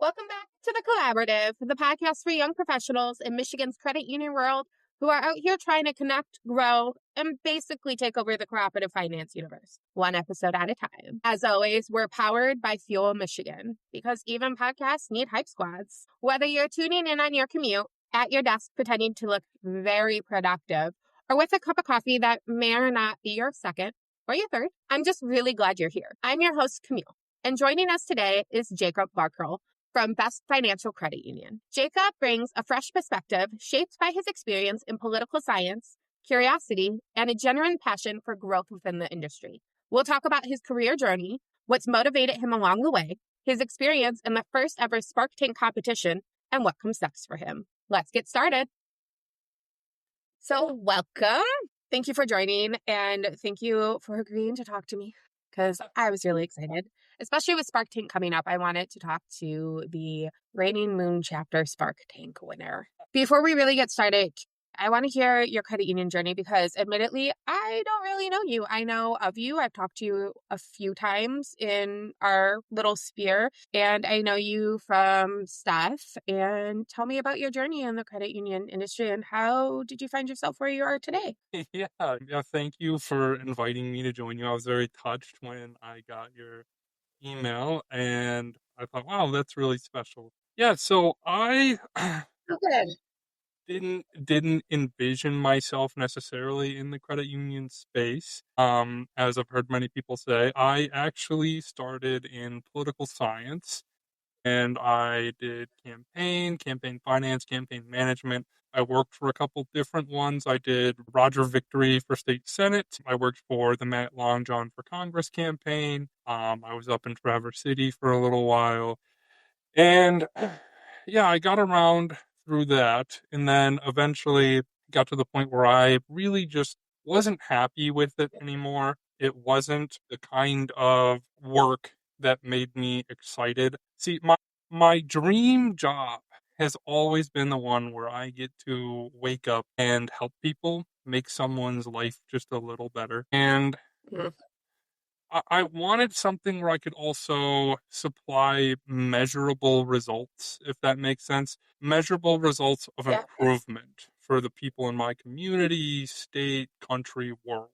Welcome back to The Collaborative, the podcast for young professionals in Michigan's credit union world who are out here trying to connect, grow, and basically take over the cooperative finance universe, one episode at a time. As always, we're powered by Fuel Michigan, because even podcasts need hype squads. Whether you're tuning in on your commute, at your desk pretending to look very productive, or with a cup of coffee that may or not be your second or your third, I'm just really glad you're here. I'm your host, Camille, and joining us today is Jacob Barkel from Best Financial Credit Union. Jacob brings a fresh perspective shaped by his experience in political science, curiosity, and a genuine passion for growth within the industry. We'll talk about his career journey, what's motivated him along the way, his experience in the first ever Spark Tank competition, and what comes next for him. Let's get started. So welcome. Thank you for joining, and thank you for agreeing to talk to me, because I was really excited, especially with Spark Tank coming up. I wanted to talk to the Reigning Moon Chapter Spark Tank winner. Before we really get started, I want to hear your credit union journey, because admittedly, I don't really know you. I know of you. I've talked to you a few times in our little sphere, and I know you from stuff. And tell me about your journey in the credit union industry, and how did you find yourself where you are today? Yeah, thank you for inviting me to join you. I was very touched when I got your email and I thought, wow, that's really special. Yeah, so I Oh, good. didn't envision myself necessarily in the credit union space. As I've heard many people say, I actually started in political science and I did campaign finance, campaign management. I worked for a couple different ones. I did Roger Victory for state senate. I worked for the Matt Long John for Congress campaign. I was up in Traverse City for a little while, and yeah, I got around through that, and then eventually got to the point where I really just wasn't happy with it anymore. It wasn't the kind of work that made me excited. See, my dream job has always been the one where I get to wake up and help people make someone's life just a little better. And Mhm. I wanted something where I could also supply measurable results, if that makes sense. Measurable results of Yeah. improvement for the people in my community, state, country, world.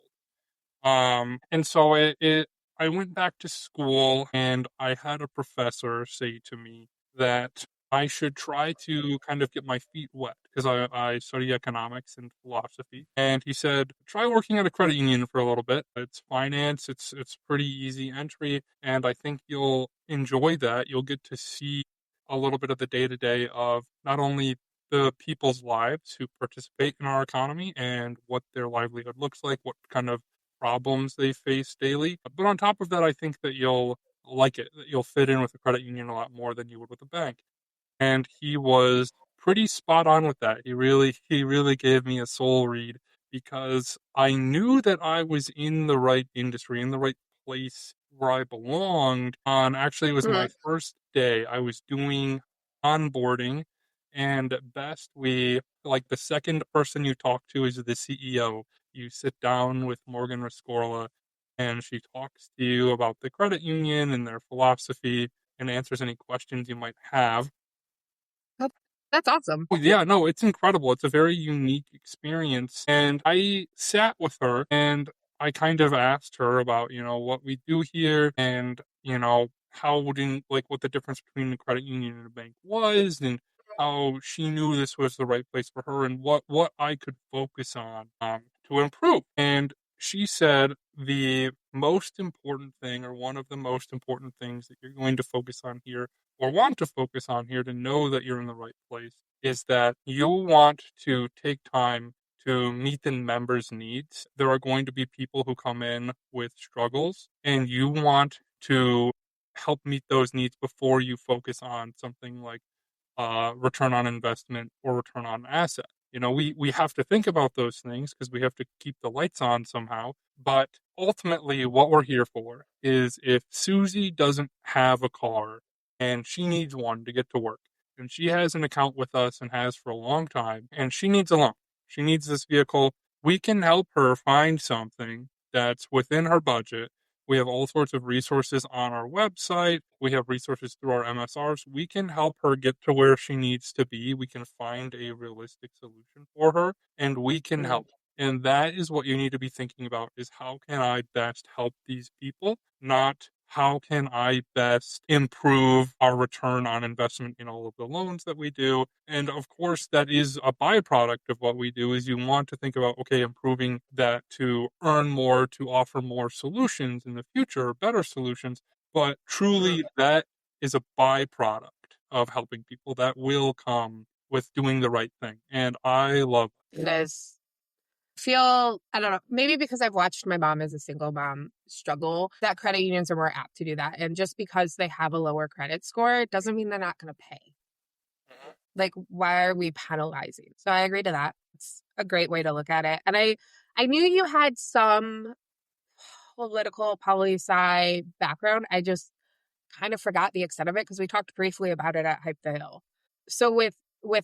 And so I went back to school and I had a professor say to me that I should try to kind of get my feet wet because I study economics and philosophy. And he said, try working at a credit union for a little bit. It's finance, it's pretty easy entry, and I think you'll enjoy that. You'll get to see a little bit of the day to day of not only the people's lives who participate in our economy and what their livelihood looks like, what kind of problems they face daily. But on top of that, I think that you'll like it, that you'll fit in with a credit union a lot more than you would with a bank. And he was pretty spot on with that. He really gave me a soul read because I knew that I was in the right industry, in the right place where I belonged. On actually, it was my Mhm. first day. I was doing onboarding, and at best, we like the second person you talk to is the CEO. You sit down with Morgan Rescorla, and she talks to you about the credit union and their philosophy and answers any questions you might have. Oh, that's awesome. Oh, yeah, no, it's incredible. It's a very unique experience. And I sat with her and I kind of asked her about, what we do here and, how wouldn't like what the difference between the credit union and a bank was and how she knew this was the right place for her and what I could focus on to improve. And she said the most important thing or one of the most important things that you're going to focus on here or want to focus on here to know that you're in the right place is that you want to take time to meet the members' needs. There are going to be people who come in with struggles, and you want to help meet those needs before you focus on something like return on investment or return on asset. We have to think about those things because we have to keep the lights on somehow. But ultimately, what we're here for is if Susie doesn't have a car and she needs one to get to work, and she has an account with us and has for a long time, and she needs a loan, she needs this vehicle, we can help her find something that's within her budget We have all sorts of resources on our website. We have resources through our MSRs. We can help her get to where she needs to be. We can find a realistic solution for her, and we can Mm. help. And that is what you need to be thinking about, is how can I best help these people, not how can I best improve our return on investment in all of the loans that we do. And of course, that is a byproduct of what we do, is you want to think about, okay, improving that to earn more, to offer more solutions in the future, better solutions. But truly, that is a byproduct of helping people that will come with doing the right thing. And I love It is. Feel, I don't know, maybe because I've watched my mom as a single mom struggle, that credit unions are more apt to do that. And just because they have a lower credit score doesn't mean they're not going to pay. Like, why are we penalizing? So I agree to that. It's a great way to look at it. And I knew you had some political poli sci background. I just kind of forgot the extent of it because we talked briefly about it at Hype the Hill. So with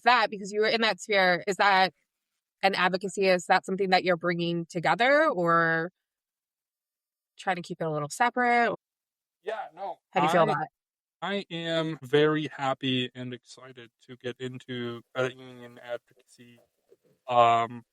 that, because you were in that sphere, is that an advocacy? Is that something that you're bringing together, or trying to keep it a little separate? Yeah, no. How do you feel about it? I am very happy and excited to get into credit union advocacy. Um,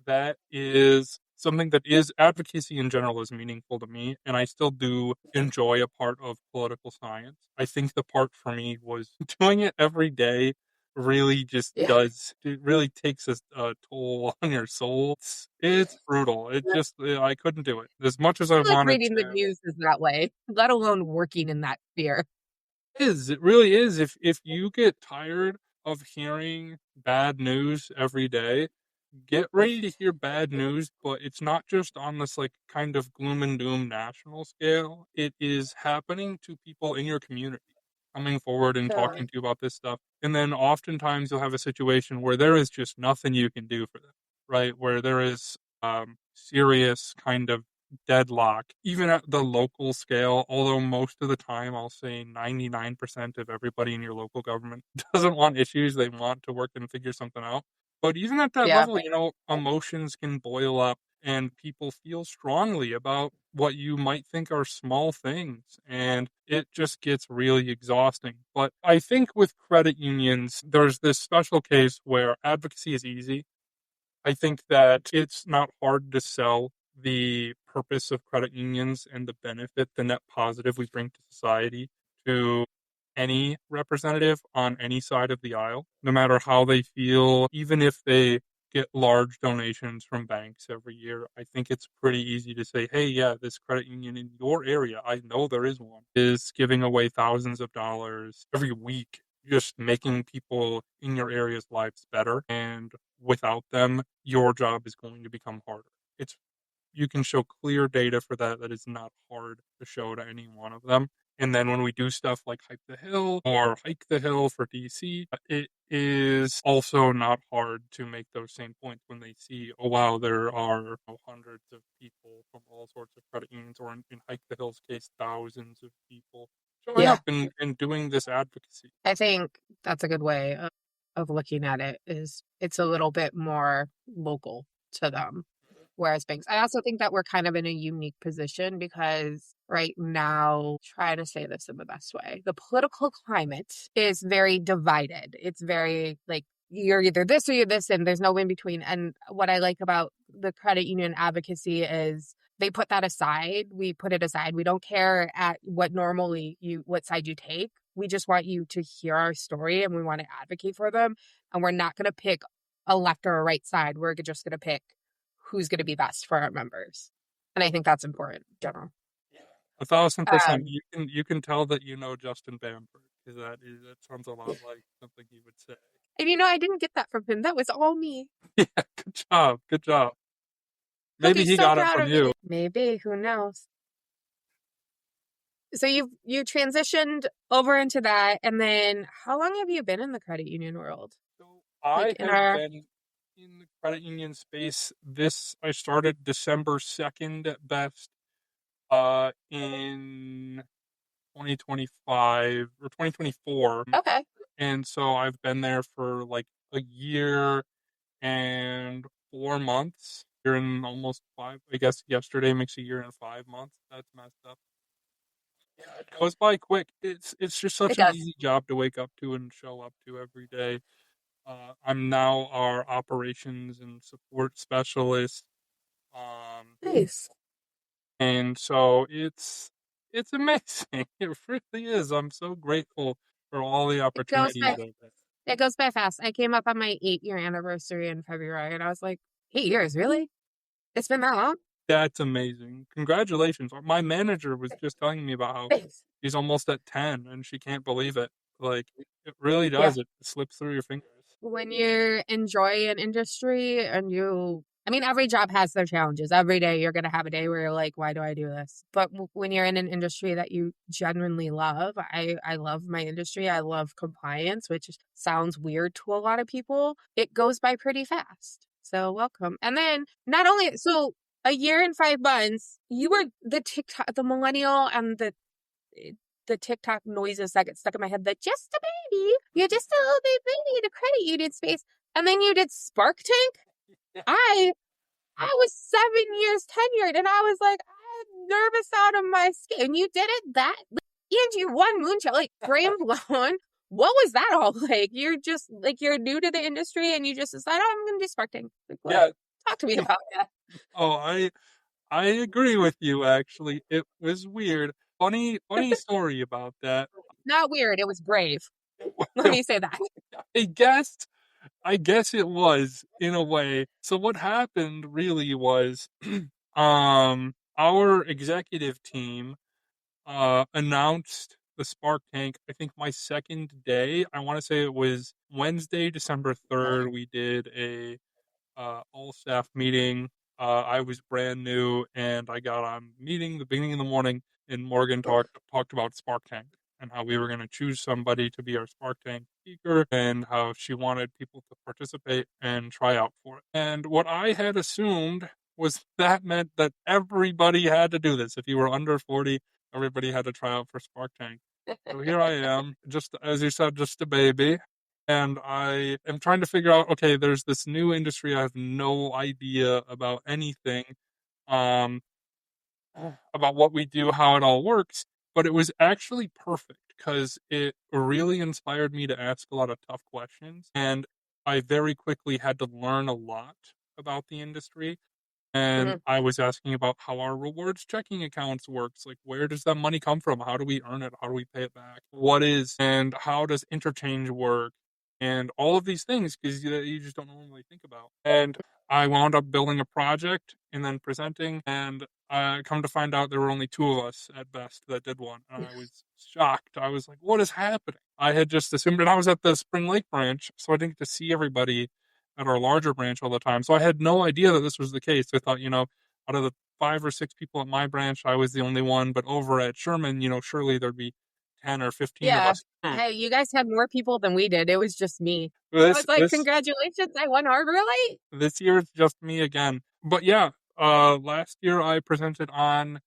that is something that is advocacy in general is meaningful to me, and I still do enjoy a part of political science. I think the part for me was doing it every day really just Yeah. does, it really takes a toll on your soul. It's brutal. It just, I couldn't do it as much as I I feel like wanted reading the to. news is that way, let alone working in that sphere. It really is. If you get tired of hearing bad news every day, get ready to hear bad news, but it's not just on this like kind of gloom and doom national scale. It is happening to people in your community coming forward and talking Totally. to you about this stuff. And then oftentimes you'll have a situation where there is just nothing you can do for them, right? Where there is serious kind of deadlock, even at the local scale. Although most of the time, I'll say 99% of everybody in your local government doesn't want issues, they want to work and figure something out. But even at that Yeah. level, emotions can boil up and people feel strongly about what you might think are small things. And it just gets really exhausting. But I think with credit unions, there's this special case where advocacy is easy. I think that it's not hard to sell the purpose of credit unions and the benefit, the net positive we bring to society to any representative on any side of the aisle, no matter how they feel, even if they get large donations from banks every year. I think it's pretty easy to say, hey, yeah, this credit union in your area, I know there is one, is giving away thousands of dollars every week, just making people in your area's lives better. And without them, your job is going to become harder. It's You can show clear data for that that is not hard to show to any one of them. And then when we do stuff like Hike the Hill or Hike the Hill for DC, it is also not hard to make those same points when they see, oh wow, there are hundreds of people from all sorts of credit unions, or in Hike the Hill's case, thousands of people showing Yeah. up and doing this advocacy. I think that's a good way of looking at it, is it's a little bit more local to them. Whereas banks, I also think that we're kind of in a unique position because right now, try to say this in the best way, the political climate is very divided. It's very like you're either this or you're this, and there's no in between. And what I like about the credit union advocacy is they put that aside. We put it aside. We don't care at what side you take. We just want you to hear our story and we want to advocate for them. And we're not going to pick a left or a right side. We're just going to pick who's going to be best for our members. And I think that's important in general. 1,000%. Um, You can tell that you know Justin Bamford, because that sounds a lot like something he would say. and I didn't get that from him. That was all me. Yeah, good job. Good job. He'll Maybe be he so got it proud from of you. me. Maybe, who knows? So you transitioned over into that, and then how long have you been in the credit union world? So Like I in have our been in the credit union space. I started December 2nd at best, in 2025 or 2024. okay. And so I've been there for like a year and 4 months. Year and almost 5. I guess yesterday makes a year and 5 months. That's messed up. Yeah, it goes by quick. It's just It such an does. easy job to wake up to and show up to every day. I'm now our operations and support specialist. Um, Nice. and so it's amazing. It really is. I'm so grateful for all the It goes opportunities by of it. it goes by fast. I came up on my 8-year anniversary in February, and I was like, 8 years, really? It's been that long? That's amazing. Congratulations. My manager was just telling me about how Thanks. she's almost at 10 and she can't believe it. Like, it really Yeah. does. It slips through your fingers. When you enjoy an industry and I mean, every job has their challenges. Every day you're going to have a day where you're like, why do I do this? But when you're in an industry that you genuinely love, I love my industry. I love compliance, which sounds weird to a lot of people. It goes by pretty fast. So welcome. And then not only, so a year and 5 months, you were the TikTok, the millennial and the TikTok noises that get stuck in my head that just a baby, you're just a little bit baby in the credit union space. And then you did Spark Tank. Yeah. I was 7 years tenured and I was like, I'm nervous out of my skin. And you did it and you won Moonshot, like brain blown. What was that all like? You're just like, you're new to the industry and you just decided, oh, I'm going to do Spark Tank. Like, what? Yeah. Talk to me about that. Oh, I agree with you actually. It was weird. Funny story about that. Not weird. It was brave. Let me say that. I guess I guess it was in a way. So what happened really was our executive team announced the Spark Tank. I think my second day, I want to say it was Wednesday, December 3rd, we did a all staff meeting. I was brand new, and I got on meeting the beginning of the morning, and Morgan talked about Spark Tank and how we were going to choose somebody to be our Spark Tank speaker, and how she wanted people to participate and try out for it. And what I had assumed was that meant that everybody had to do this. If you were under 40, everybody had to try out for Spark Tank. So here I am, just as you said, just a baby, and I am trying to figure out, okay, there's this new industry. I have no idea about anything, um, about what we do, how it all works. But it was actually perfect because it really inspired me to ask a lot of tough questions. And I very quickly had to learn a lot about the industry, and Mhm. I was asking about how our rewards checking accounts works. Like, where does that money come from? How do we earn it? How do we pay it back? And how does interchange work? And all of these things, because you just don't normally think about. And I wound up building a project and then presenting, and come to find out there were only two of us at best that did one. And I was shocked. I was like, what is happening? I had just assumed, and I was at the Spring Lake branch, so I didn't get to see everybody at our larger branch all the time. So I had no idea that this was the case. I thought, out of the 5 or 6 people at my branch, I was the only one. But over at Sherman, surely there'd be 10 or 15 of Yeah. us. Hey, you guys had more people than we did. It was just me. I This was like, this congratulations, I won hard, really? this year it's just me again. But yeah, last year I presented on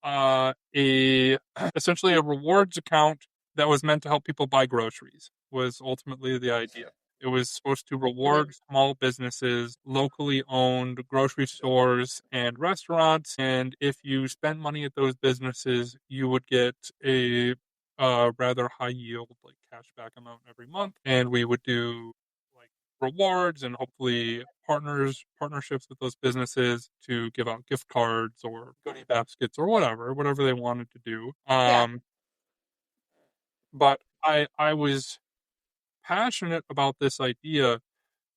a essentially a rewards account that was meant to help people buy groceries, was ultimately the idea. It was supposed to reward small businesses, locally owned grocery stores and restaurants, and if you spent money at those businesses, you would get a rather high yield, like cashback amount every month, and we would do like rewards and hopefully partnerships with those businesses to give out gift cards or goodie baskets or whatever they wanted to do. Yeah. But I was passionate about this idea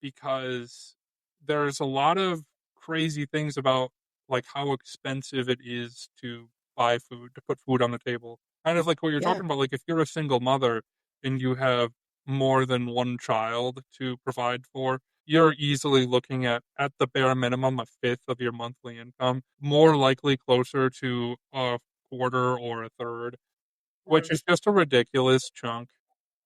because there's a lot of crazy things about like how expensive it is to buy food, to put food on the table. Kind of like what you're Yeah. talking about, like if you're a single mother and you have more than one child to provide for, you're easily looking at the bare minimum, a fifth of your monthly income, more likely closer to a quarter or a third, which Mhm. is just a ridiculous chunk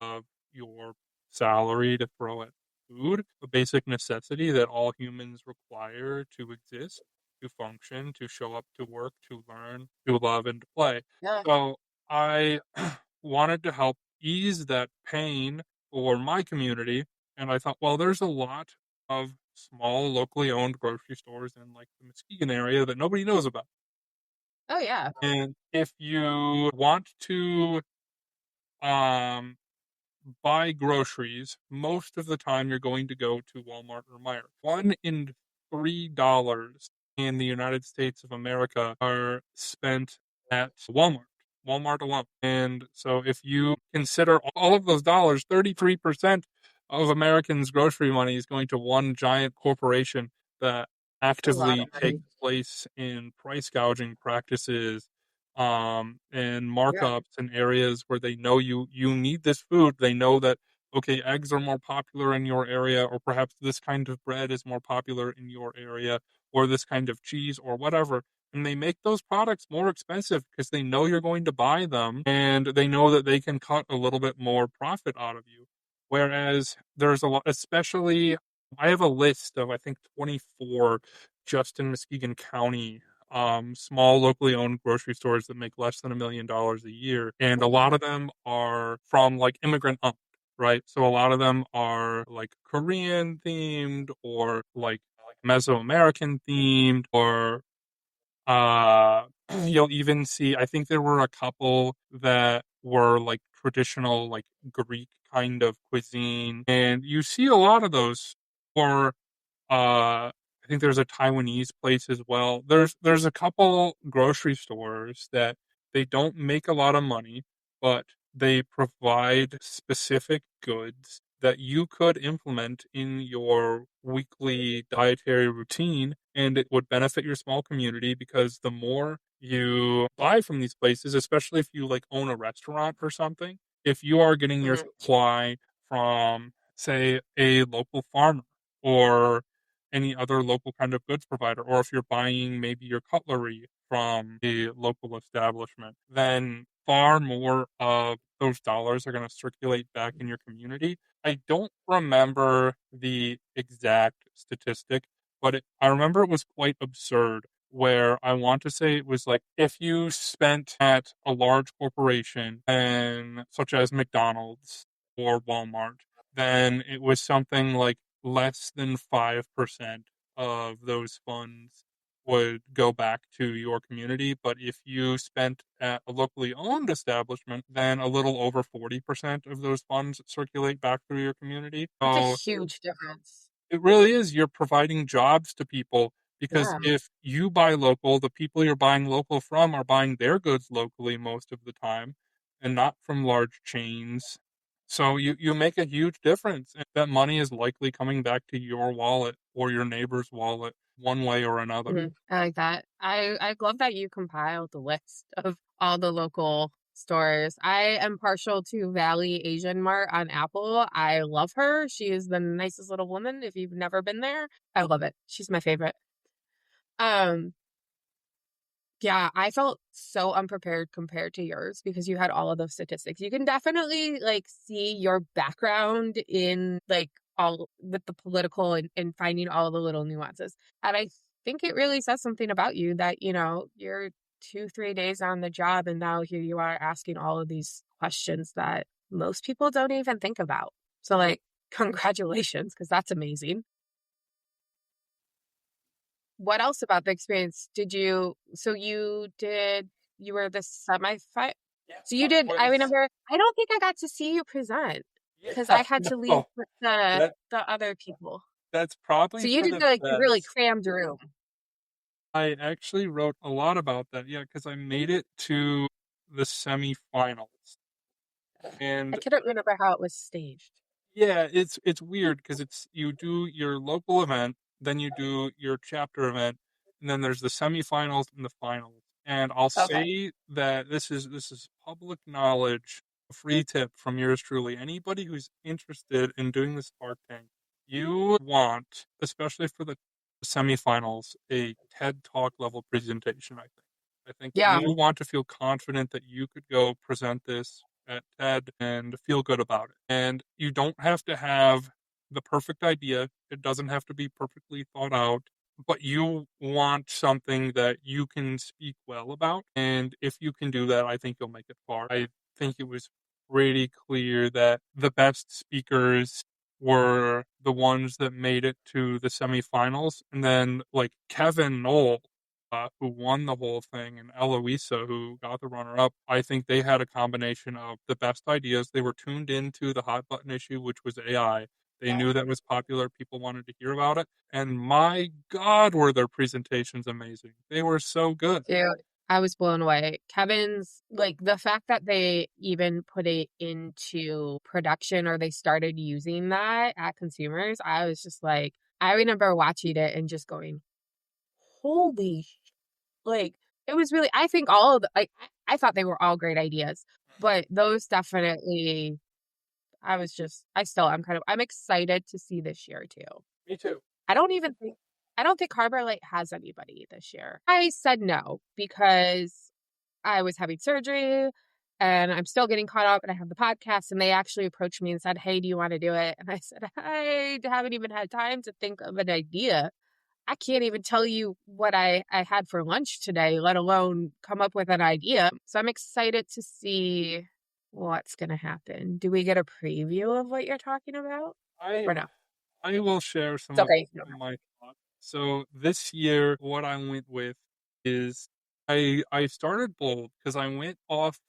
of your salary to throw at food, a basic necessity that all humans require to exist, to function, to show up to work, to learn, to love, and to play. Yeah. So I wanted to help ease that pain for my community. And I thought, well, there's a lot of small locally owned grocery stores in like the Muskegon area that nobody knows about. Oh yeah. And if you want to um buy groceries, most of the time you're going to go to Walmart or Meijer. $1 in $3 in the United States of America are spent at Walmart alone. And so if you consider all of those dollars, 33% of Americans' grocery money is going to one giant corporation that A lot actively of money. takes place in price gouging practices, and Yeah. markups in areas where they know you need this food. They know that, okay, eggs are more popular in your area, or perhaps this kind of bread is more popular in your area, or this kind of cheese or whatever. And they make those products more expensive because they know you're going to buy them, and they know that they can cut a little bit more profit out of you. Whereas there's a lot, especially, I have a list of, I think, 24 just in Muskegon County, small locally owned grocery stores that make less than $1 million a year. And a lot of them are from like immigrant owned, right? So a lot of them are like Korean themed, or like Mesoamerican themed, or uh, you'll even see, I think there were a couple that were like traditional, like Greek kind of cuisine. And you see a lot of those for, I think there's a Taiwanese place as well. There's a couple grocery stores that they don't make a lot of money, but they provide specific goods that you could implement in your weekly dietary routine, and it would benefit your small community because the more you buy from these places, especially if you like own a restaurant or something, if you are getting your Mhm. supply from, say, a local farmer or any other local kind of goods provider, or if you're buying maybe your cutlery from a local establishment, then far more of those dollars are going to circulate back in your community. I don't remember the exact statistic, but I remember it was quite absurd. Where I want to say it was like, if you spent at a large corporation, and such as McDonald's or Walmart, then it was something like less than 5% of those funds would go back to your community. But if you spent at a locally owned establishment, then a little over 40% of those funds circulate back through your community. That's a So huge difference. it really is. You're providing jobs to people, because Yeah. if you buy local, the people you're buying local from are buying their goods locally most of the time and not from large chains. So you make a huge difference, and that money is likely coming back to your wallet or your neighbor's wallet one way or another. Mhm. I like that. I love that you compiled the list of all the local stores. I am partial to Valley Asian Mart on Apple. I love her. She is the nicest little woman. If you've never been there, I love it. She's my favorite. Um, yeah, I felt so unprepared compared to yours because you had all of those statistics. You can definitely like see your background in like all with the political and finding all the little nuances. And I think it really says something about you that, you're 2, 3 days on the job and now here you are asking all of these questions that most people don't even think about. So like congratulations, because that's amazing. What else about the experience did you you were the semi Yeah, so you I did I was. remember I don't think I got to see you present because Yeah, I had to leave no, with that the other people. that's So probably you for did the the really best. crammed room. I actually wrote a lot about that, yeah, because I made it to the semifinals. I And couldn't remember how it was staged. yeah, it's weird because it's, you do your local event, then you do your chapter event, and then there's the semifinals and the finals. And I'll Okay. say that this is public knowledge, a free tip from yours truly. Anybody who's interested in doing the Spark Tank, you want, especially for the semifinals, a TED Talk level presentation, I think. I think Yeah. you want to feel confident that you could go present this at TED and feel good about it. And you don't have to have the perfect idea. It doesn't have to be perfectly thought out, but you want something that you can speak well about. And if you can do that, I think you'll make it far. I think it was pretty clear that the best speakers were the ones that made it to the semifinals. And then like Kevin Knoll, who won the whole thing, and Eloisa, who got the runner up, I think they had a combination of the best ideas. They were tuned into the hot button issue, which was AI. They knew that was popular. People wanted to hear about it. And my God, were their presentations amazing. They were so good. Dude, I was blown away. Kevin's like the fact that they even put it into production or they started using that at consumers, I was just like, I remember watching it and just going, holy, like, it was really, I think all of the, like, I thought they were all great ideas, but those definitely, I'm excited to see this year too. Me too. I don't even think I don't think Harbor Light has anybody this year. I said no because I was having surgery and I'm still getting caught up and I have the podcast and they actually approached me and said, "Hey, do you want to do it?" And I said, "I haven't even had time to think of an idea. I can't even tell you what I had for lunch today, let alone come up with an idea." So I'm excited to see what's going to happen. Do we get a preview of what you're talking about I or no? I will share It's some of okay. my thoughts. So this year, what I went with is I started bold because I went off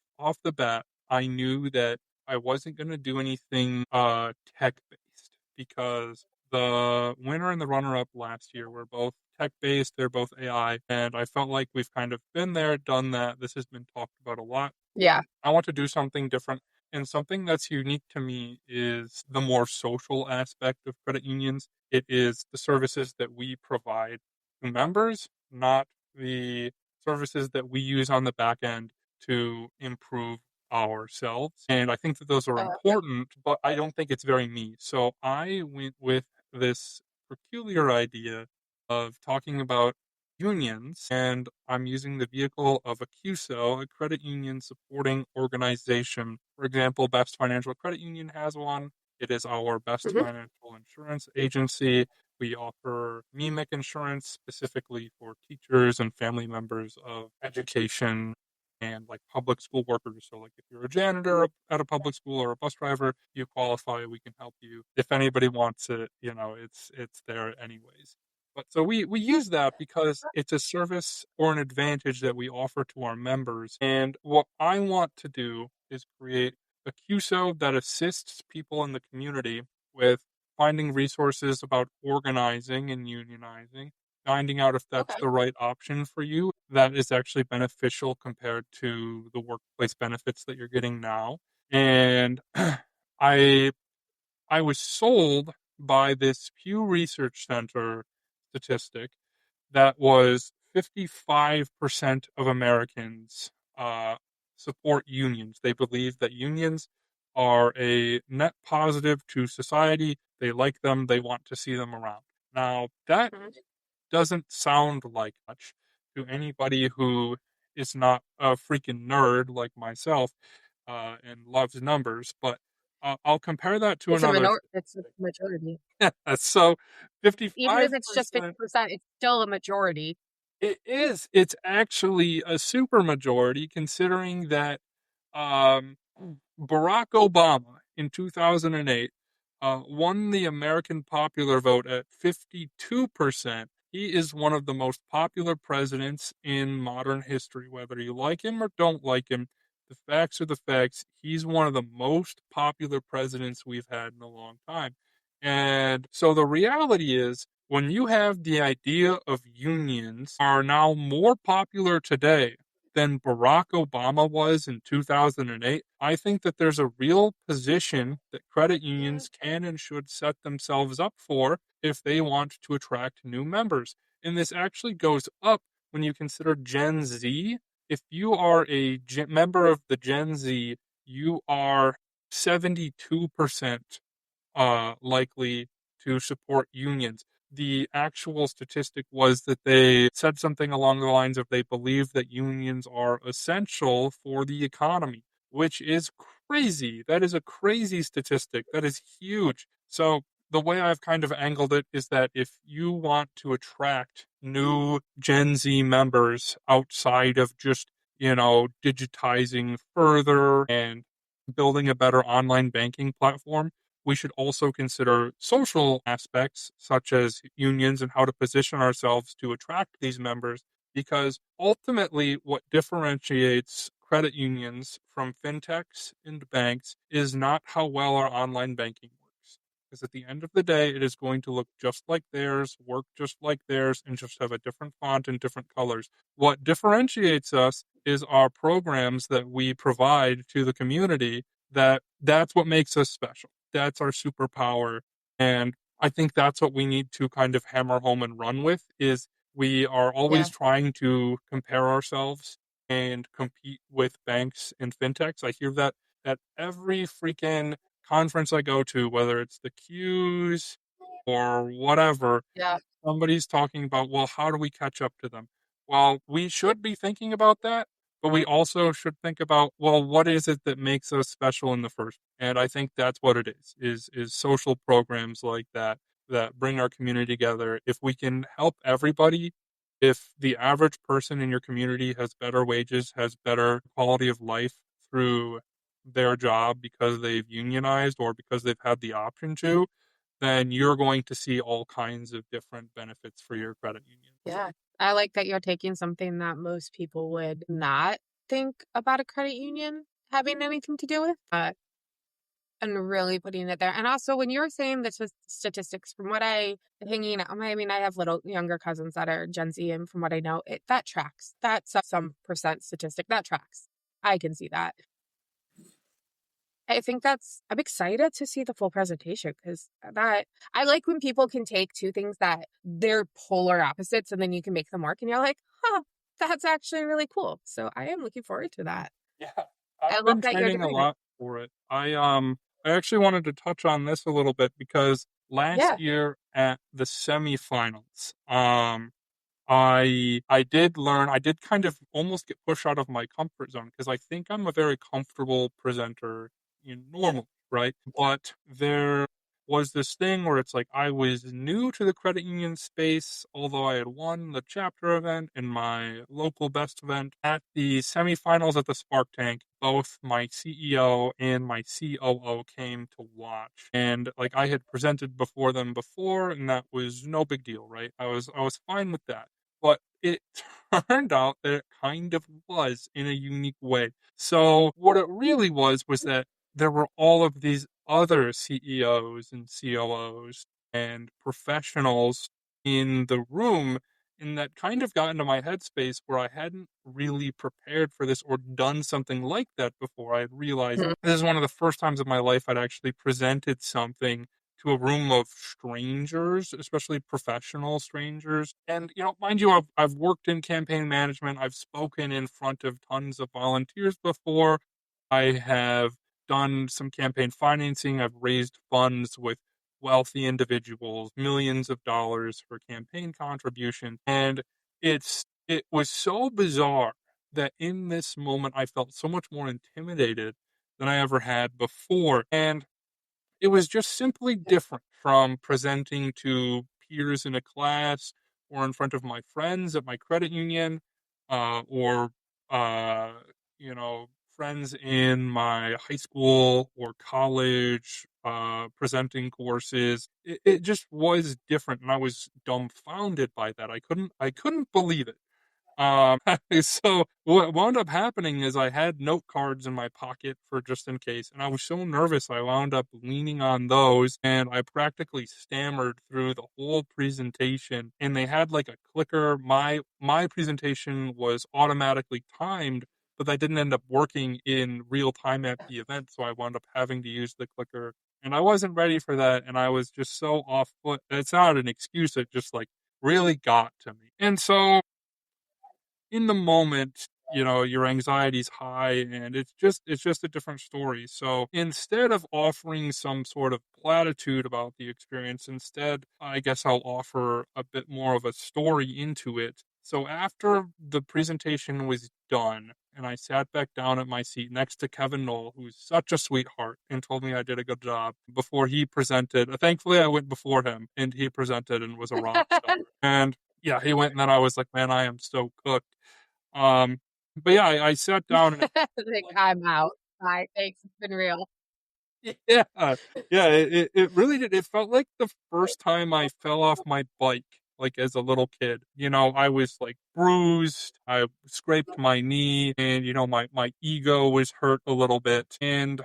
the bat. I knew that I wasn't going to do anything tech based because the winner and the runner up last year were both tech based. They're both AI, and I felt like we've kind of been there, done that. This has been talked about a lot. Yeah. I want to do something different. And something that's unique to me is the more social aspect of credit unions. It is the services that we provide to members, not the services that we use on the back end to improve ourselves. And I think that those are Yeah. important, but I don't think it's very me. So I went with this peculiar idea of talking about unions, and I'm using the vehicle of a QSO, a credit union supporting organization. For example, Best Financial Credit Union has one. It is our best Mhm. financial insurance agency. We offer MEMIC insurance specifically for teachers and family members of education and like public school workers. So, like if you're a janitor at a public school or a bus driver, you qualify. We can help you. If anybody wants it, it's there anyways. But so we use that because it's a service or an advantage that we offer to our members. And what I want to do is create a QSO that assists people in the community with finding resources about organizing and unionizing, finding out if that's Okay. the right option for you that is actually beneficial compared to the workplace benefits that you're getting now. And I I was sold by this Pew Research Center statistic that was 55% of Americans uh, support unions. They believe that unions are a net positive to society. They like them, they want to see them around. Now, that Mhm. doesn't sound like much to anybody who is not a freaking nerd like myself and loves numbers, but I'll compare that to another It's a statistic. majority. So Even if it's just 55%, 50%, it's still a majority. it is, it's actually a super majority considering that um, Barack Obama in 2008 won the American popular vote at 52%. He is one of the most popular presidents in modern history, whether you like him or don't like him. The facts are the facts. He's one of the most popular presidents we've had in a long time. And so the reality is, when you have the idea of unions are now more popular today than Barack Obama was in 2008, I think that there's a real position that credit unions can and should set themselves up for if they want to attract new members. And this actually goes up when you consider Gen Z. If you are a member of the Gen Z, you are 72% likely to support unions. The actual statistic was that they said something along the lines of they believe that unions are essential for the economy, which is crazy. That is a crazy statistic. That is huge. So the way I've kind of angled it is that if you want to attract new Gen Z members outside of just, digitizing further and building a better online banking platform, we should also consider social aspects such as unions and how to position ourselves to attract these members, because ultimately what differentiates credit unions from fintechs and banks is not how well our online banking works. Because at the end of the day, it is going to look just like theirs, work just like theirs, and just have a different font and different colors. What differentiates us is our programs that we provide to the community. That's what makes us special. That's our superpower. And I think that's what we need to kind of hammer home and run with is we are Yeah. always trying to compare ourselves and compete with banks and fintechs. I hear that at every freaking conference I go to, whether it's the Qs or whatever, Yeah. somebody's talking about, well, how do we catch up to them? Well, we should be thinking about that, but we also should think about, well, what is it that makes us special in the first? And I think that's what it is social programs like that that bring our community together. If we can help everybody, if the average person in your community has better wages, has better quality of life through their job because they've unionized or because they've had the option to, then you're going to see all kinds of different benefits for your credit union. Yeah. I like that you're taking something that most people would not think about a credit union having anything to do with, and really putting it there. And also, when you were saying the statistics, from what I hanging out, I mean, I have little younger cousins that are Gen Z, and from what I know, that tracks. That's some percent statistic that tracks. I can see that. I think I'm excited to see the full presentation because that I like when people can take two things that they're polar opposites and then you can make them work and you're like, huh, that's actually really cool. So I am looking forward to that. Yeah, I I've love been that you're training a doing it. lot for it. I actually wanted to touch on this a little bit because last Yeah. year at the semifinals, I did learn, I did kind of almost get pushed out of my comfort zone because I think I'm a very comfortable presenter normally, right? But there was this thing where it's like I was new to the credit union space, although I had won the chapter event and my local best event at the semifinals at the Spark Tank. Both my CEO and my COO came to watch, and like I had presented before them before, and that was no big deal, right? I was fine with that, but it turned out that it kind of was in a unique way. So what it really was that there were all of these other CEOs and COOs and professionals in the room, and that kind of got into my headspace where I hadn't really prepared for this or done something like that before. I had realized Mhm. this is one of the first times in my life I'd actually presented something to a room of strangers, especially professional strangers. And, mind you, I've worked in campaign management. I've spoken in front of tons of volunteers before. I have done some campaign financing. I've raised funds with wealthy individuals, millions of dollars for campaign contribution. And it was so bizarre that in this moment I felt so much more intimidated than I ever had before. And it was just simply different from presenting to peers in a class or in front of my friends at my credit union, or, uh, friends in my high school or college, presenting courses. It just was different, and I was dumbfounded by that. I couldn't believe it. So what wound up happening is I had note cards in my pocket for just in case, and I was so nervous I wound up leaning on those, and I practically stammered through the whole presentation. And they had like a clicker. My presentation was automatically timed, but that didn't end up working in real time at the event, so I wound up having to use the clicker. And I wasn't ready for that, and I was just so off foot. It's not an excuse, it just like really got to me. And so in the moment, your anxiety's high and it's just a different story. So instead of offering some sort of platitude about the experience, instead, I guess I'll offer a bit more of a story into it. So after the presentation was done and I sat back down at my seat next to Kevin Knoll, who's such a sweetheart and told me I did a good job before he presented. Thankfully, I went before him and he presented and was a rock star. And yeah, he went, and then I was like, man, I am so cooked. Um, but yeah, I sat down and Like, I'm out. Bye. Thanks. It's been real. Yeah, yeah, it really did. It felt like the first time I fell off my bike, like as a little kid. I was like bruised, I scraped my knee, and my ego was hurt a little bit, and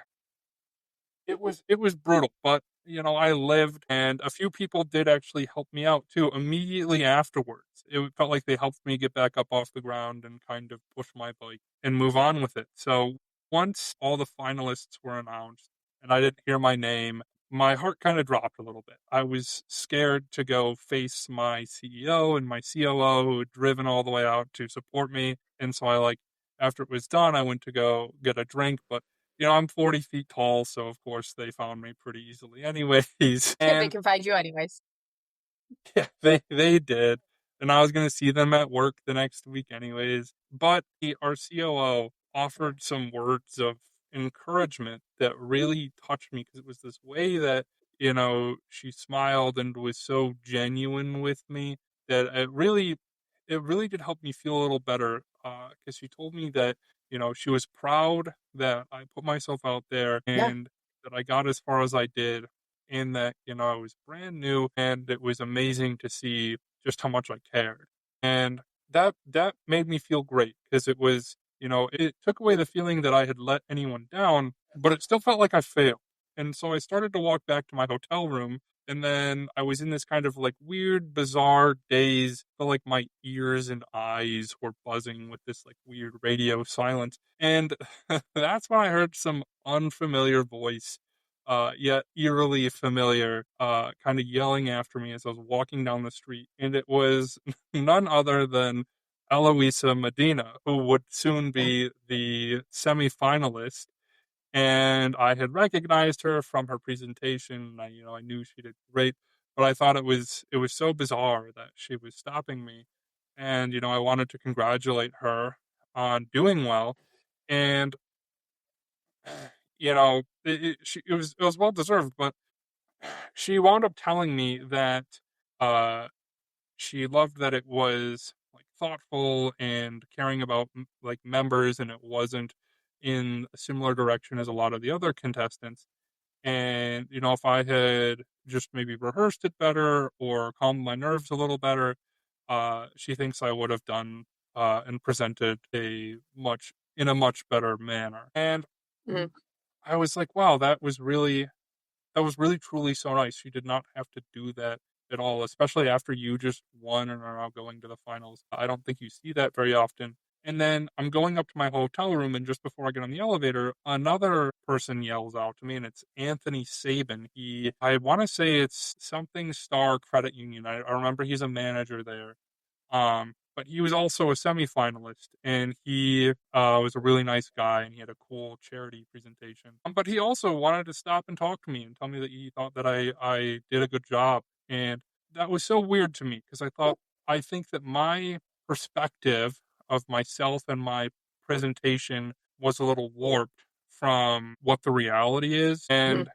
it was brutal, but I lived, and a few people did actually help me out too immediately afterwards. It felt like they helped me get back up off the ground and kind of push my bike and move on with it. So once all the finalists were announced and I didn't hear my name, my heart kind of dropped a little bit. I was scared to go face my CEO and my COO who had driven all the way out to support me. And so after it was done, I went to go get a drink, but I'm 40 feet tall, so of course they found me pretty easily anyways. They And can find you anyways. yeah, they did. And I was gonna see them at work the next week anyways. But our COO offered some words of encouragement that really touched me because it was this way that, she smiled and was so genuine with me that it really did help me feel a little better. Because she told me that, she was proud that I put myself out there Yeah. and that I got as far as I did in that, I was brand new and it was amazing to see just how much I cared. And that made me feel great because it took away the feeling that I had let anyone down, but it still felt like I failed. And so I started to walk back to my hotel room, and then I was in this kind of like weird, bizarre daze. Felt like my ears and eyes were buzzing with this like weird radio silence. And that's when I heard some unfamiliar voice, yet eerily familiar, kind of yelling after me as I was walking down the street. And it was none other than Eloisa Medina, who would soon be the semifinalist. And I had recognized her from her presentation. I knew she did great, but I thought it was so bizarre that she was stopping me. And, I wanted to congratulate her on doing well. And, it was well deserved, but she wound up telling me that uh, she loved that it was like thoughtful and caring about like members, and it wasn't in a similar direction as a lot of the other contestants. And if I had just maybe rehearsed it better or calmed my nerves a little better, she thinks I would have done and presented in a much better manner. And Mhm. I was like, wow, that was really truly so nice. She did not have to do that at all, especially after you just won and are now going to the finals. I don't think you see that very often. And then I'm going up to my hotel room, and just before I get on the elevator, another person yells out to me, and it's Anthony Sabin. I want to say it's something Star Credit Union. I remember he's a manager there. But he was also a semifinalist, and he was a really nice guy, and he had a cool charity presentation. But he also wanted to stop and talk to me and tell me that he thought that I did a good job, and that was so weird to me because I think that my perspective of myself and my presentation was a little warped from what the reality is, Mhm. and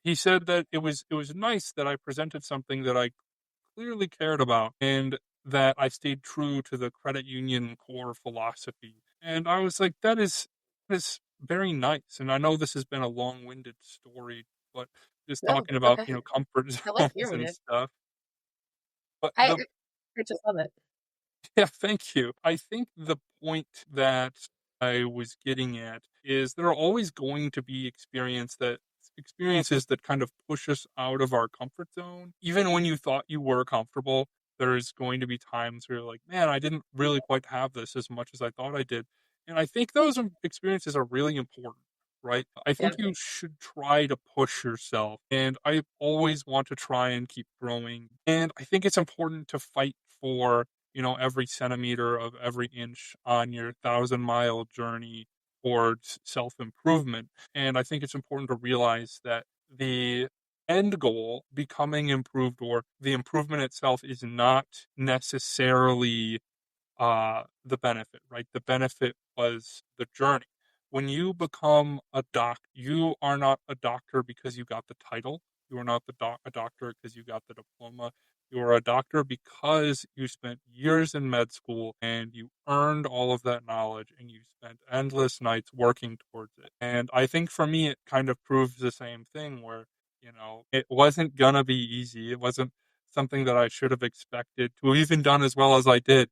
he said that it was nice that I presented something that I clearly cared about and that I stayed true to the credit union core philosophy. And I was like, that is very nice. And I know this has been a long-winded story, but just No, talking it's about, okay. comfort I like zones hearing and it. stuff. But I I just love it. yeah, thank you. I think the point that I was getting at is there are always going to be experiences that kind of push us out of our comfort zone. Even when you thought you were comfortable, there's going to be times where you're like, man, I didn't really quite have this as much as I thought I did. And I think those experiences are really important, right? I Yeah. think you should try to push yourself. And I always want to try and keep growing. And I think it's important to fight for every centimeter of every inch on your 1,000-mile journey towards self improvement. And I think it's important to realize that the end goal, becoming improved or the improvement itself, is not necessarily the benefit, right? The benefit was the journey. When you become a you are not a doctor because you got the title. You are not a doctor because you got the diploma. You're a doctor because you spent years in med school and you earned all of that knowledge and you spent endless nights working towards it. And I think for me, it kind of proves the same thing where, it wasn't gonna be easy. It wasn't something that I should have expected to have even done as well as I did.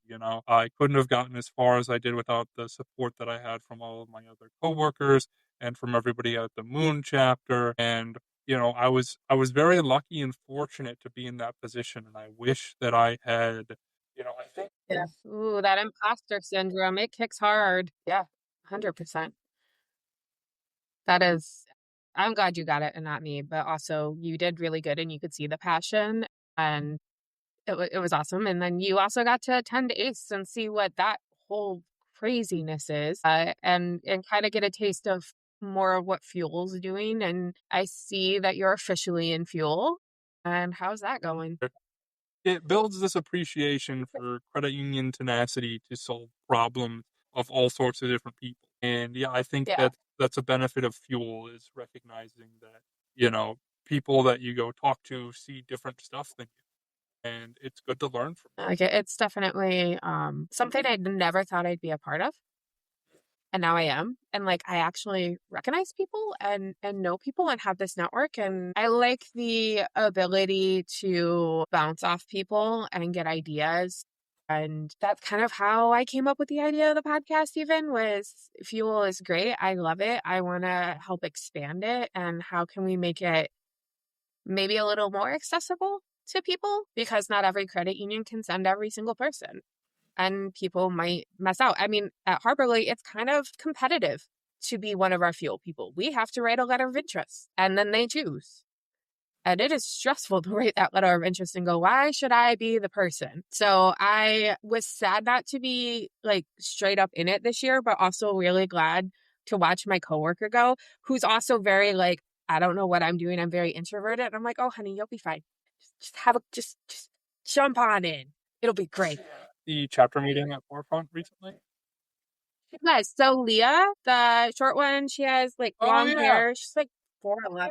I couldn't have gotten as far as I did without the support that I had from all of my other coworkers and from everybody at the Moon chapter. And I was very lucky and fortunate to be in that position, and I wish that I had, I think. Yeah. Ooh, that imposter syndrome, it kicks hard. Yeah, 100%. That is, I'm glad you got it and not me, but also you did really good and you could see the passion and it was awesome. And then you also got to attend ACE and see what that whole craziness is, and kind of get a taste of more of what Fuel's doing. And I see that you're officially in Fuel. And how's that going? It builds this appreciation for credit union tenacity to solve problems of all sorts of different people. And yeah, I think Yeah. that's a benefit of Fuel is recognizing that, people that you go talk to see different stuff than you. And it's good to learn from. Like it's definitely something I never thought I'd be a part of. And now I am. And like I actually recognize people and know people and have this network. And I like the ability to bounce off people and get ideas. And that's kind of how I came up with the idea of the podcast, even was Fuel is great. I love it. I want to help expand it. And how can we make it maybe a little more accessible to people? Because not every credit union can send every single person and people might mess out. I mean, at Harborly, it's kind of competitive to be one of our Fuel people. We have to write a letter of interest and then they choose. And it is stressful to write that letter of interest and go, why should I be the person? So I was sad not to be like straight up in it this year, but also really glad to watch my coworker go, who's also very like, I don't know what I'm doing. I'm very introverted. And I'm like, oh, honey, you'll be fine. Just jump on in. It'll be great. The chapter meeting at Forefront recently. Yes. So Leah, the short one, she has like Oh long yeah, hair. She's like 4'11".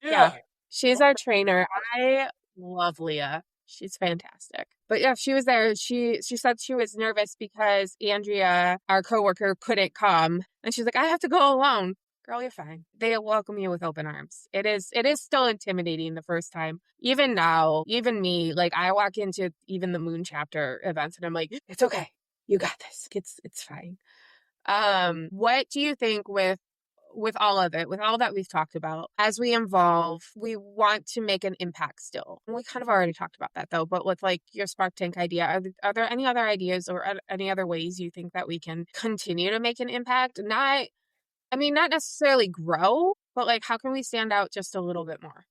Yeah. yeah. She's our trainer. I love Leah. She's fantastic. But yeah, she was there. She said she was nervous because Andrea, our coworker, couldn't come. And she's like, I have to go alone. Girl, you're fine. They welcome you with open arms. It is still intimidating the first time. Even now, even me, like I walk into even the Moon chapter events and I'm like, it's okay. You got this. It's fine. What do you think with all of it, with all that we've talked about, as we evolve, we want to make an impact still. We kind of already talked about that though, but with like your Spark Tank idea, are there any other ideas or any other ways you think that we can continue to make an impact? Not necessarily grow, but like how can we stand out just a little bit more?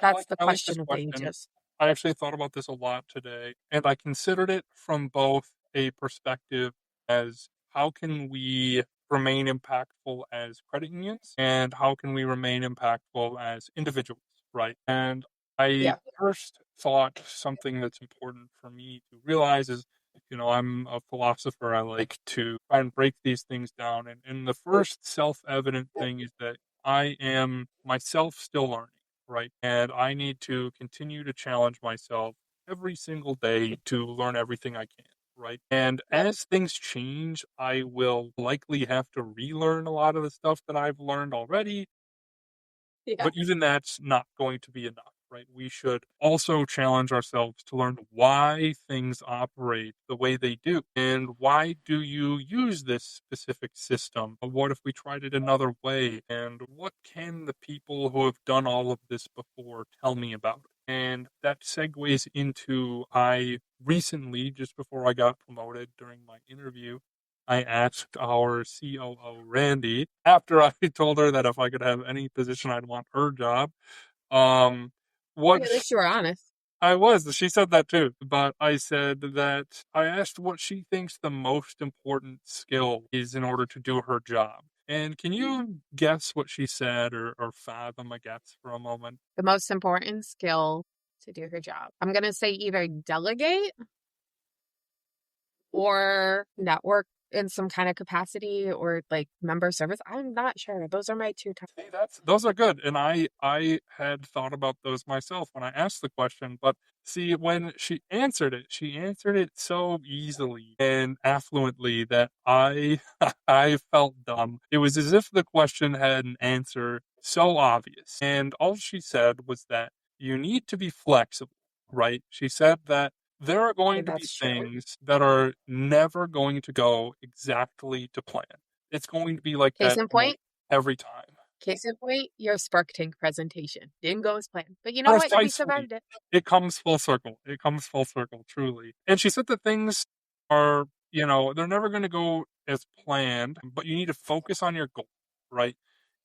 That's the I like this question of the question. ages. I actually thought about this a lot today, and I considered it from both a perspective as how can we remain impactful as credit unions, and how can we remain impactful as individuals, right? And I Yeah. first thought something that's important for me to realize is, I'm a philosopher. I like to try and break these things down. And the first self evident thing is that I am myself still learning, right? And I need to continue to challenge myself every single day to learn everything I can, right? And as things change, I will likely have to relearn a lot of the stuff that I've learned already, Yeah. but even that's not going to be enough, right? We should also challenge ourselves to learn why things operate the way they do. And why do you use this specific system? What if we tried it another way? And what can the people who have done all of this before tell me about it? And that segues into I recently, just before I got promoted during my interview, I asked our COO, Randy, after I told her that if I could have any position, I'd want her job. Um, Hey, what at least you were honest. I was, she said that too, but I said that I asked what she thinks the most important skill is in order to do her job. And can you guess what she said or fathom a guess for a moment? The most important skill to do her job. I'm gonna say either delegate or network in some kind of capacity or like member service? I'm not sure. Those are my two top. See, those are good, and I had thought about those myself when I asked the question, but see, when she answered it so easily and affluently that I I felt dumb. It was as if the question had an answer so obvious, and all she said was that you need to be flexible, right? She said that there are going to be That's true. things that are never going to go exactly to plan. It's going to be like Case that in point, every time. your Spark Tank presentation didn't go as planned. But you know what? We Precisely. survived it. It comes full circle. It comes full circle, truly. And she said that things are, they're never going to go as planned, but you need to focus on your goal, right?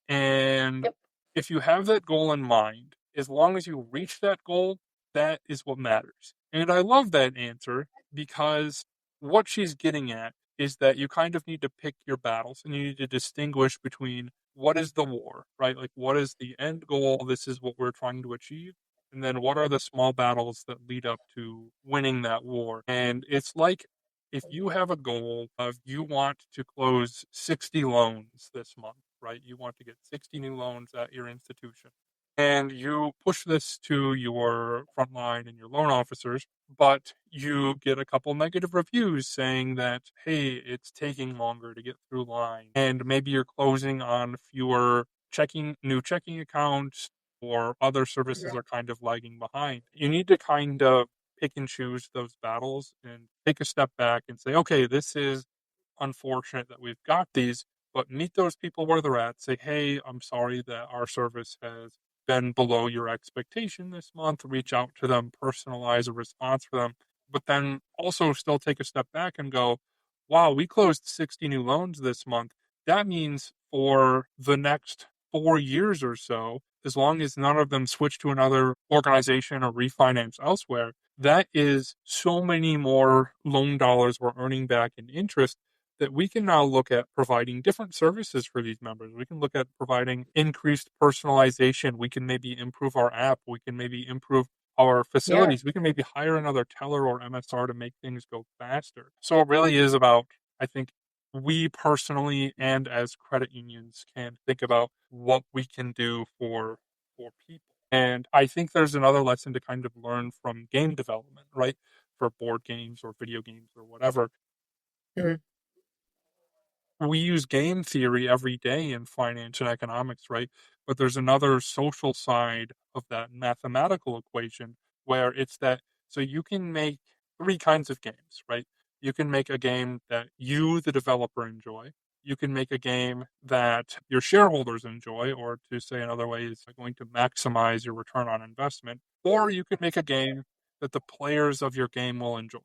And Yep. if you have that goal in mind, as long as you reach that goal, that is what matters. And I love that answer because what she's getting at is that you kind of need to pick your battles and you need to distinguish between what is the war, right? Like, what is the end goal? This is what we're trying to achieve. And then what are the small battles that lead up to winning that war? And it's like if you have a goal of you want to close 60 loans this month, right? You want to get 60 new loans at your institution. And you push this to your frontline and your loan officers, but you get a couple negative reviews saying that, hey, it's taking longer to get through line. And maybe you're closing on fewer new checking accounts or other services are kind of lagging behind. You need to kind of pick and choose those battles and take a step back and say, okay, this is unfortunate that we've got these, but meet those people where they're at. Say, hey, I'm sorry that our service has been below your expectation this month. Reach out to them, personalize a response for them, but then also still take a step back and go, wow, we closed 60 new loans this month. That means for the next 4 years or so, as long as none of them switch to another organization or refinance elsewhere, that is so many more loan dollars we're earning back in interest that we can now look at providing different services for these members. We can look at providing increased personalization. We can maybe improve our app. We can maybe improve our Yeah. facilities. We can maybe hire another teller or MSR to make things go faster. So it really is about, I think, we personally and as credit unions can think about what we can do for people. And I think there's another lesson to kind of learn from game development, right? For board games or video games or whatever, Mhm. we use game theory every day in finance and economics, right? But there's another social side of that mathematical equation where it's that so you can make three kinds of games, right? You can make a game that you, the developer, enjoy. You can make a game that your shareholders enjoy, or to say another way, is going to maximize your return on investment. Or you could make a game that the players of your game will enjoy,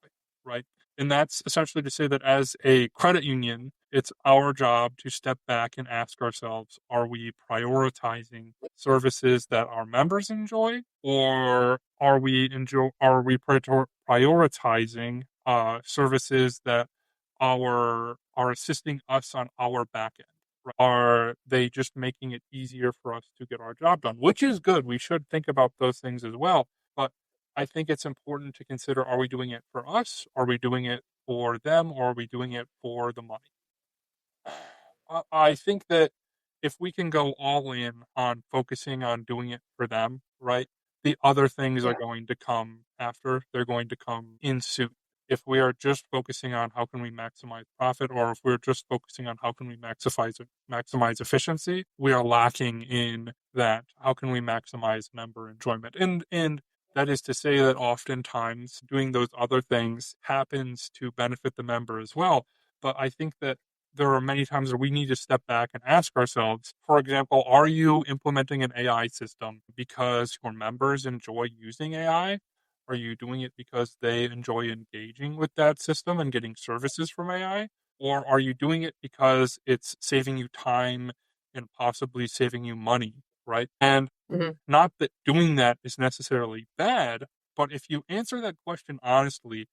right? And that's essentially to say that as a credit union, it's our job to step back and ask ourselves, are we prioritizing services that our members enjoy or are we prioritizing services that are assisting us on our back end? Are they just making it easier for us to get our job done? Which is good. We should think about those things as well. But I think it's important to consider, are we doing it for us? Are we doing it for them? Or are we doing it for the money? I think that if we can go all in on focusing on doing it for them, right? The other things are Yeah. going to come after. They're going to come in suit. If we are just focusing on how can we maximize profit, or if we're just focusing on how can we maximize efficiency, we are lacking in that. How can we maximize member enjoyment? And that is to say that oftentimes doing those other things happens to benefit the member as well. But I think that there are many times where we need to step back and ask ourselves, for example, are you implementing an AI system because your members enjoy using AI? Are you doing it because they enjoy engaging with that system and getting services from AI? Or are you doing it because it's saving you time and possibly saving you money, right? And Mhm. not that doing that is necessarily bad, but if you answer that question honestly,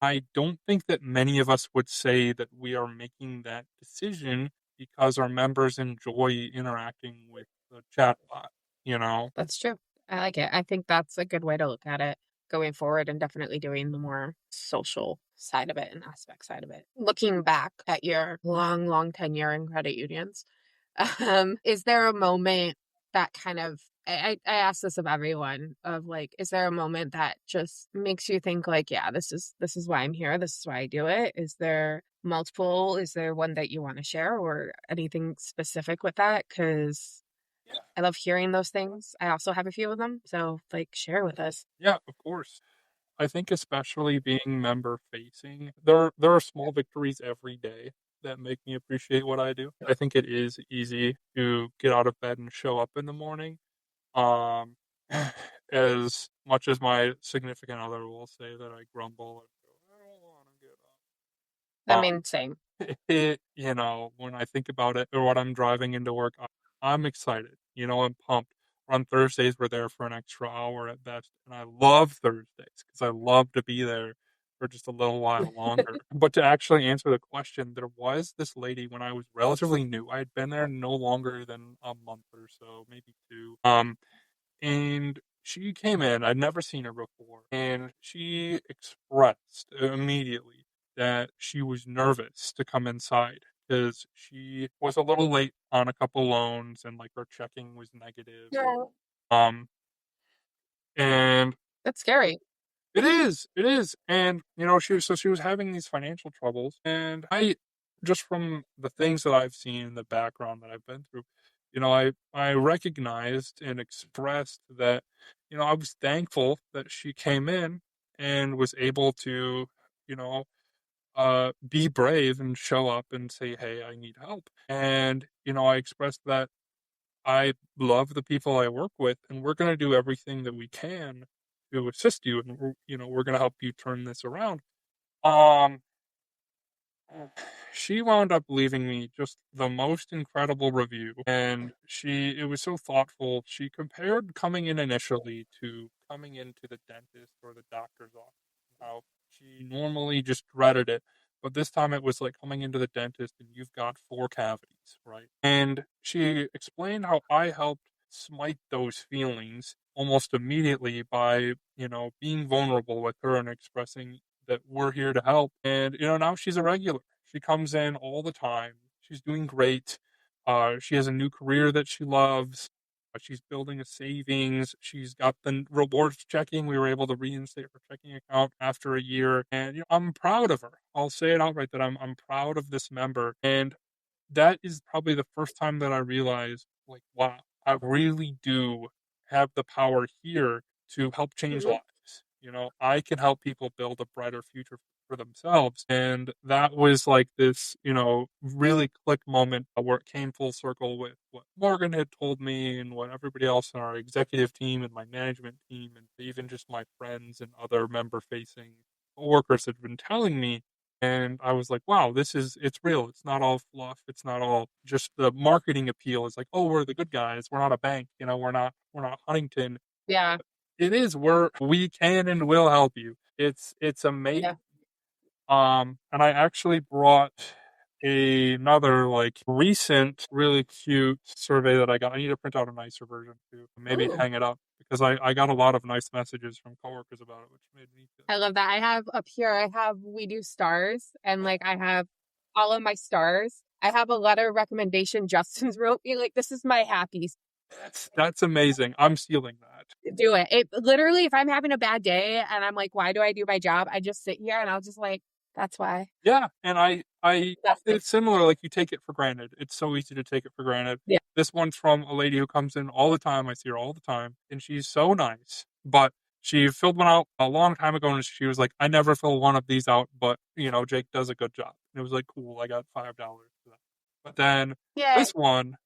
I don't think that many of us would say that we are making that decision because our members enjoy interacting with the chatbot, you know? That's true. I like it. I think that's a good way to look at it. going forward and definitely doing the more social side of it and aspect side of it. Looking back at your long, long tenure in credit unions, is there a moment that kind of I ask this of everyone of like, is there a moment that just makes you think like, yeah, this is why I'm here, this is why I do it? Is there multiple? Is there one that you want to share or anything specific with that? Because I love hearing those things. I also have a few of them, so like share with us. Yeah, of course. I think especially being member facing, there are small victories every day that make me appreciate what I do. I think it is easy to get out of bed and show up in the morning. Um, as much as my significant other will say that I grumble and go, I don't want to get I up. mean, same. When I think about it or when I'm driving into work, I'm excited. I'm pumped. On Thursdays, we're there for an extra hour at best, and I love Thursdays because I love to be there for just a little while longer. But to actually answer the question, there was this lady when I was relatively new. I had been there no longer than a month or so, maybe two. And she came in. I'd never seen her before, and she expressed immediately that she was nervous to come inside because she was a little late on a couple loans and like her checking was negative. No. Um, and That's scary. it is, and she was having these financial troubles, and I just from the things that I've seen in the background that I've been through, I recognized and expressed that, I was thankful that she came in and was able to, you know, be brave and show up and say, hey, I need help, and I expressed that I love the people I work with, and we're going to do everything that we can to assist you, and we're going to help you turn this around. Um, she wound up leaving me just the most incredible review, and it was so thoughtful. She compared coming in initially to coming into the dentist or the doctor's office. How she normally just dreaded it, but this time it was like coming into the dentist and you've got four cavities, right? And she explained how I helped smite those feelings almost immediately by, being vulnerable with her and expressing that we're here to help. And, now she's a regular. She comes in all the time. She's doing great. She has a new career that she loves. She's building a savings. She's got the rewards checking. We were able to reinstate her checking account after a year. And I'm proud of her. I'll say it outright that I'm proud of this member. And that is probably the first time that I realized, like, wow, I really do have the power here to help change Mhm. lives. I can help people build a brighter future for themselves. And that was like this, really click moment where it came full circle with what Morgan had told me and what everybody else in our executive team and my management team and even just my friends and other member facing workers had been telling me. And I was like, wow, it's real. It's not all fluff. It's not all just the marketing appeal. It's like, oh, we're the good guys. We're not a bank. We're not Huntington. Yeah. It is. We can and will help you. It's amazing. Yeah. And I actually brought another like recent, really cute survey that I got. I need to print out a nicer version too. Maybe Ooh. hang it up because I got a lot of nice messages from coworkers about it, which made me feel. I love that. I have up here, I have we do stars and like I have all of my stars. I have a letter of recommendation Justin's wrote me. Like, this is my happy. That's amazing. I'm stealing that. Do it. It literally, if I'm having a bad day and I'm like, why do I do my job? I just sit here and I'll just like, that's why. Yeah, and I That's it. it's similar, like, you take it for granted. It's so easy to take it for granted. Yeah. This one's from a lady who comes in all the time, I see her all the time, and she's so nice, but she filled one out a long time ago, and she was like, "I never fill one of these out, but, Jake does a good job." And it was like, "Cool, I got $5 for that." But then Yay. this one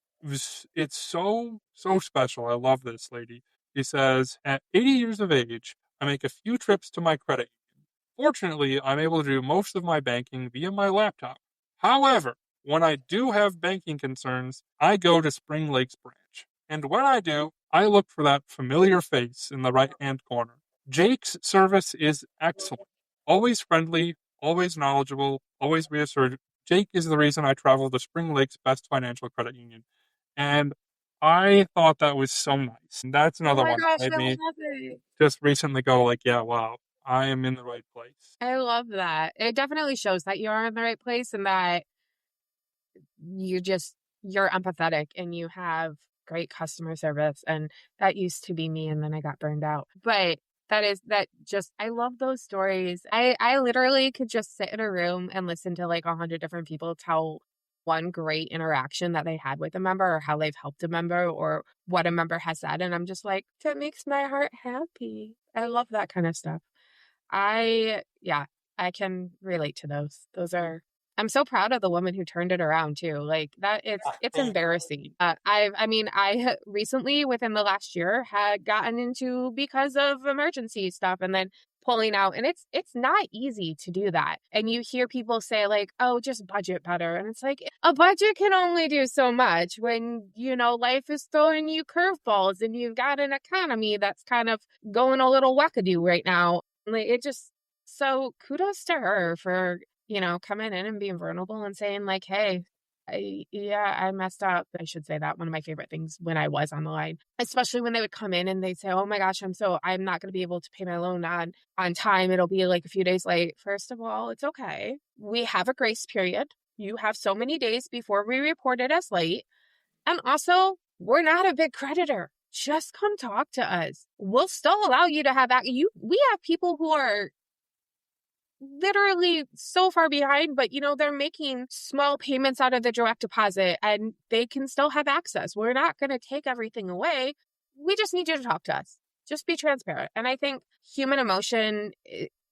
it's so, so special. I love this lady. She says, "At 80 years of age, I make a few trips to my credit union. Fortunately, I'm able to do most of my banking via my laptop. However, when I do have banking concerns, I go to Spring Lakes branch. And when I do, I look for that familiar face in the right hand corner. Jake's service is excellent. Always friendly, always knowledgeable, always reassured. Jake is the reason I travel to Spring Lake's best financial credit union." And I thought that was so nice. And that's Oh another my one that gosh, made I me love it. just recently go like, yeah, wow, I am in the right place. I love that. It definitely shows that you are in the right place and that you just you're empathetic and you have great customer service. And that used to be me, and then I got burned out. But that just I love those stories. I literally could just sit in a room and listen to like 100 different people tell one great interaction that they had with a member, or how they've helped a member, or what a member has said, and I'm just like, that makes my heart happy. I love that kind of stuff. Yeah, I can relate to those. Those are I'm so proud of the woman who turned it around too. Like that it's embarrassing. I recently within the last year had gotten into because of emergency stuff and then pulling out, and it's not easy to do that. And you hear people say like, "Oh, just budget better." And it's like a budget can only do so much when, life is throwing you curveballs and you've got an economy that's kind of going a little wackadoo right now. Like it just so kudos to her for, coming in and being vulnerable and saying like, "Hey, I messed up." I should say that one of my favorite things when I was on the line, especially when they would come in and they'd say, "Oh my gosh, I'm not going to be able to pay my loan on time. It'll be like a few days late." First of all, it's okay. We have a grace period. You have so many days before we report it as late. And also, we're not a big creditor. Just come talk to us. We'll still allow you to have we have people who are literally so far behind, but they're making small payments out of the direct deposit and they can still have access. We're not going to take everything away. We just need you to talk to us. Just be transparent. And I think human emotion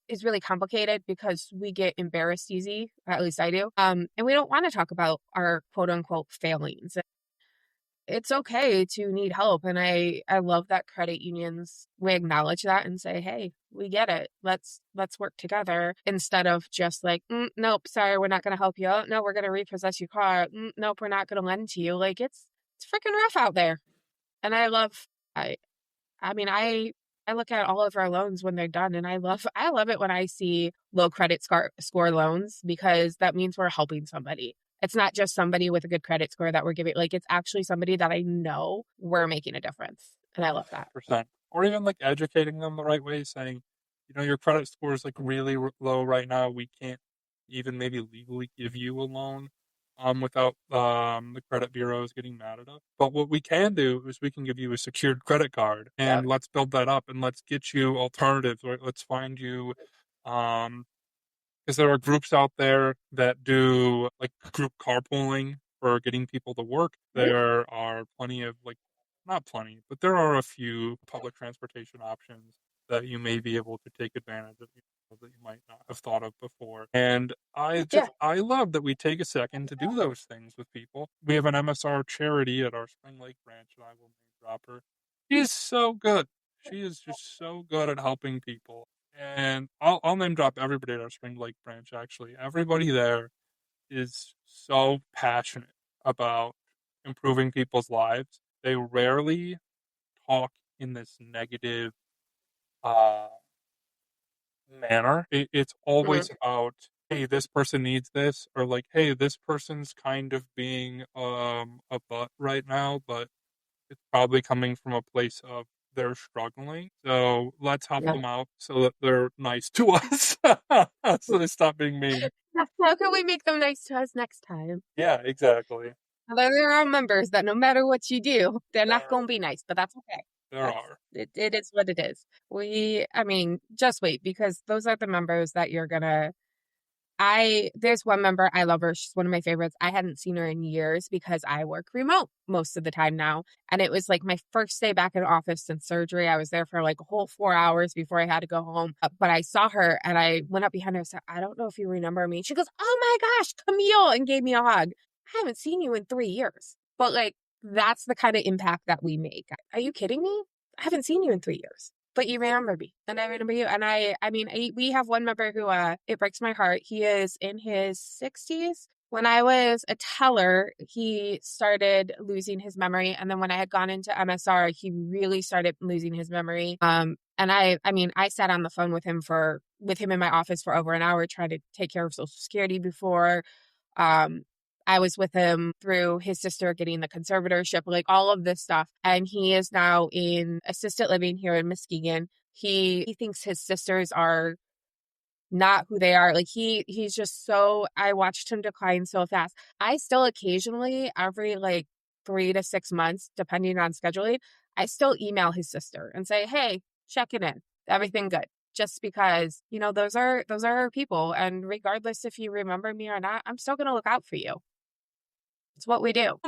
is really complicated because we get embarrassed easy, at least I do. And we don't want to talk about our quote unquote failings. It's okay to need help. And I love that credit unions, we acknowledge that and say, "Hey, we get it. Let's work together," instead of just like, "Nope, sorry, we're not going to help you. Oh, no, we're going to repossess your car. Nope, we're not going to lend to you." Like it's freaking rough out there. And I, I mean, I look at all of our loans when they're done, and I love it when I see low credit score loans, because that means we're helping somebody. It's not just somebody with a good credit score that we're giving, like it's actually somebody that I know we're making a difference. And I love that. 100%. Or even like educating them the right way, saying, your credit score is like really low right now. We can't even maybe legally give you a loan without the credit bureaus getting mad at us. But what we can do is we can give you a secured credit card, Yep. and let's build that up, and let's get you alternatives, right? Let's find you um because there are groups out there that do like group carpooling for getting people to work. Mhm. There are plenty of like, not plenty, but there are a few public transportation options that you may be able to take advantage of, that you might not have thought of before. And Yeah. I love that we take a second to do those things with people. We have an MSR charity at our Spring Lake branch, and I will name drop her. She is so good. She is just so good at helping people. And I'll name drop everybody at our Spring Lake branch, actually. Everybody there is so passionate about improving people's lives. They rarely talk in this negative uh, manner. It's Mhm. always about, hey, this person needs this, or like, hey, this person's kind of being a butt right now, but it's probably coming from a place of they're struggling. So let's help Yeah. them out so that they're nice to us. So they stop being mean. How can we make them nice to us next time? Yeah, exactly. There are members that no matter what you do, they're not There, going to be nice, but that's okay. there are. It is what it is. I mean, just wait, because those are the members that you're gonna there's one member, I love her. She's one of my favorites. I hadn't seen her in years because I work remote most of the time now. And it was like my first day back in office since surgery. I was there for like a whole 4 hours before I had to go home. But I saw her and I went up behind her and said, "I don't know if you remember me." She goes, "Oh my gosh, Camille," and gave me a hug. I haven't seen you in 3 years. But like, that's the kind of impact that we make. Are you kidding me? I haven't seen you in 3 years. But you remember me, and I remember you. And we have one member who, it breaks my heart. He is in his 60s. When I was a teller, he started losing his memory. And then when I had gone into MSR, he really started losing his memory. And I sat on the phone with him in my office for over an hour trying to take care of Social Security before. Um, I was with him through his sister getting the conservatorship, like all of this stuff. And he is now in assisted living here in Muskegon. He thinks his sisters are not who they are. Like he's just so, I watched him decline so fast. I still occasionally, every like 3 to 6 months, depending on scheduling, I still email his sister and say, hey, checking in. Everything good? Just because, those are our people. And regardless if you remember me or not, I'm still gonna look out for you. It's what we do.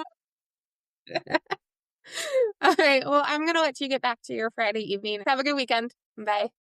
All right. Well, I'm gonna let you get back to your Friday evening. Have a good weekend. Bye.